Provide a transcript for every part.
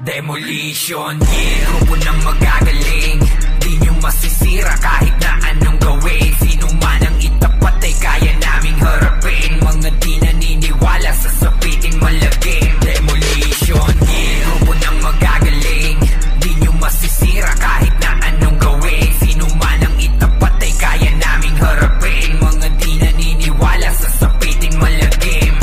Demolition, yeah, grupo ng magagaling. Di nyo masisira kahit na anong gawin. Sino man ang itapat ay kaya naming harapin. Mga di naniniwala sa sapiting malagim. Demolition, yeah, grupo ng magagaling. Di nyo masisira kahit na anong gawin. Sino man ang itapat ay kaya naming harapin. Mga di naniniwala sa sapiting malagim.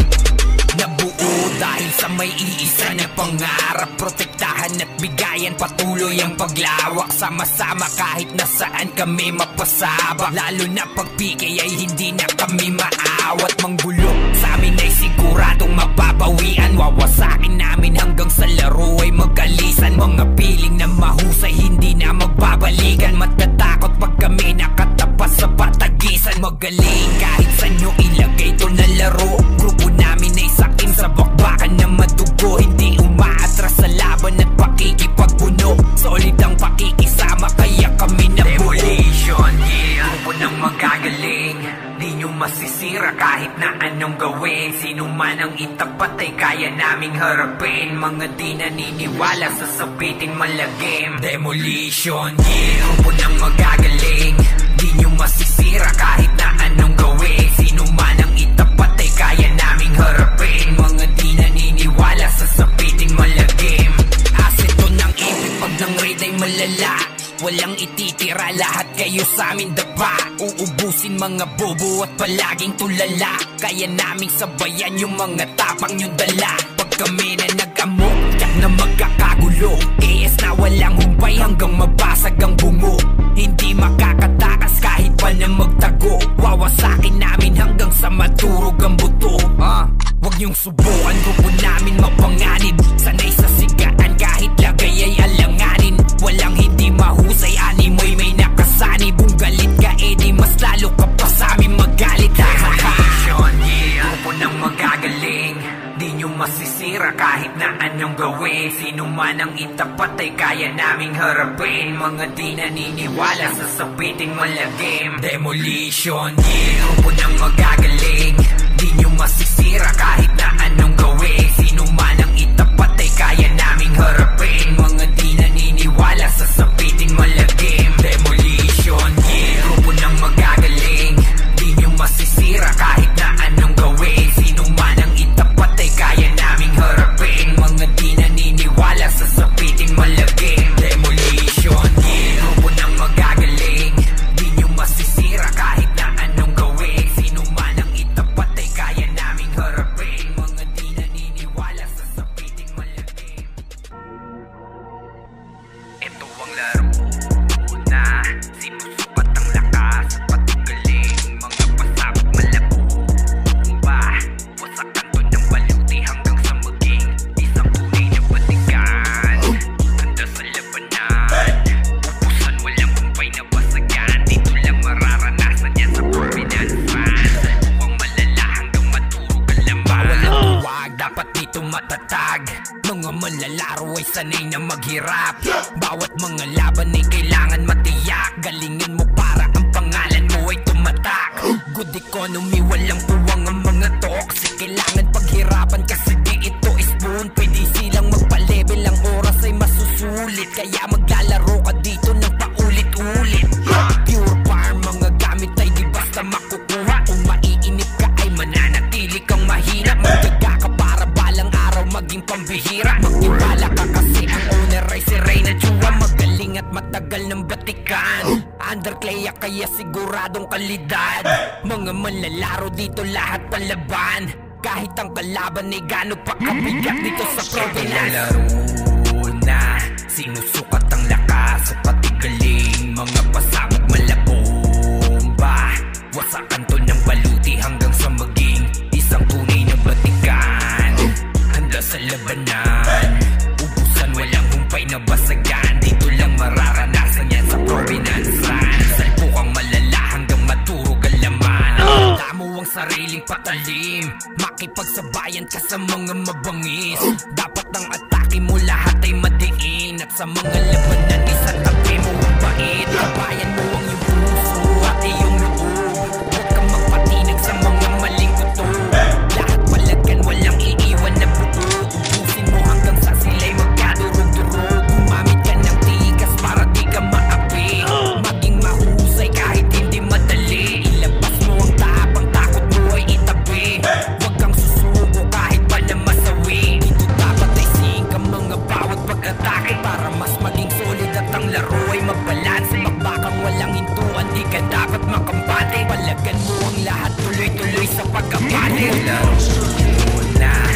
Nabuo dahil sa may iisa na pangarap. Protektahan at bigayan, patuloy ang paglawak. Sama-sama kahit nasaan kami mapasabak. Lalo na pag PK ay hindi na kami maawat. Manggulo sa amin ay siguradong mapapawian. Wawasakin namin hanggang sa laro ay magalisan. Mga piling na mahusay hindi na magbabalikan. Matatakot pag kami nakatapas sa patagisan. Magaling kahit saan nyo ilagay to na laro. Grupo namin ay sakim sa bakbakan na madugo. Hindi umaatras sa laban at pakikipagpuno. Solid ang pakikisama kaya kami nabuo. Demolition, yeah, grupo ng magagaling. Di nyo masisira kahit na anong gawin. Sino man ang itapat ay kaya naming harapin. Mga di naniniwala sa sapiting malagim. Demolition, yeah, grupo ng magagaling. Di nyo masisira kahit na anong gawin. Sino man ang itapat ay kaya naming harapin. Mga di naniniwala sa sapiting malagim. Asset to ng ipit pag ng raid ay malala. Walang ititira, lahat kayo sa amin dapa. Uubusin mga bobo at palaging tulala. Kaya naming sabayan yung mga tapang yung dala. Pag kami na nag-amok, yak na magkakagulo. AS na walang humpay hanggang mabasag ang bungo. Hindi makakatakas kahit pa na magtago. Wawasakin namin hanggang sa maturog ang buto. Huwag niyong subukan, grupo namin mapanganib. Sanay sa sigaan kahit lagay ay alanganin. Walang hindi mahusay, animoy may nakasanib. Kung galit ka edi mas lalo ka pa sa amin magalit. Demolition, yeah, grupo ng magagaling. Di nyo masisira kahit na anong gawin. Sino man ang itapat ay kaya naming harapin. Mga di naniniwala sa sapiting malagim. Demolition, yeah, grupo ng magagaling. Di nyo masisira kahit na anong gawin. Sino man ang itapat ay kaya naming harapin. Mga di naniniwala sa sapiting malagim. Demolition, yeah, grupo ng magagaling. Di nyo masisira kahit na anong gawin. Sino man ang itapat ay kaya naming harapin. Mga di naniniwala sa sapiting malagim. Demolition, yeah, grupo ng magagaling. Di nyo masisira kahit na anong gawin. Sino man ang itapat ay kaya naming harapin. Mga di naniniwala sa sapiting malagim. Ito ang laro na sinusukat ang lakas at patigaling. Mga pasabog malabumba. Wasakan to ng baluti hanggang sa maging isang tunay na batikan. Handa sa labanan, ubusan walang kumpay na basagan. Dito lang mararanasan yan sa Providence Fan. Huwag malala hanggang maturog ang laman. Walang tuwag, dapat dito matatag. Mga malalaro ay sanay na maghirap. Bawat mga laban ay kailangan matiyak. Galingan mo para ang pangalan mo ay tumatak. Good economy, walang puwang ang mga toxic. Kailangan paghirapan kasi di ito spoon. Pwede silang magpa-level, ang oras ay masusulit. Kaya maglalaro ka dito ng paulit-ulit. Pure farm, mga gamit ay di basta makukuha. Kung maiinip ka ay mananatili kang mahina. Magdaga ka para balang araw maging pambihira. Magtiwala ka kasi ang owner ay si Reyna Chua. Magaling at matagal ng batikan. Underclaya kaya siguradong kalidad. Mga manlalaro dito lahat palaban. Kahit ang kalaban ay gano'n pa kabigat dito sa Providence. Laro na sinusukat ang lakas at patigaling. Mga pasabog malabomba. Wasakan to ng baluti hanggang sa maging isang tunay na batikan. Handa sa labanan, ubusan walang humpay na basagan. Dito lang mararanasan yan sa Providence Fan. Salpukang malala hanggang maturog ang laman. Damo ang sariling patalim, makipagsabayan ka sa mga mabangis. Dapat ang atake mo lahat ay madiin. At sa mga labanan isa tabi mo ang bait. Kabayan mo ang iyong puso at iyong loob. Huwag kang magpatinag sa mga maling kuto. Lahat palagan walang di ka dapat makampante. Palagan mo ang lahat, tuloy-tuloy sa pagkapali. Laro na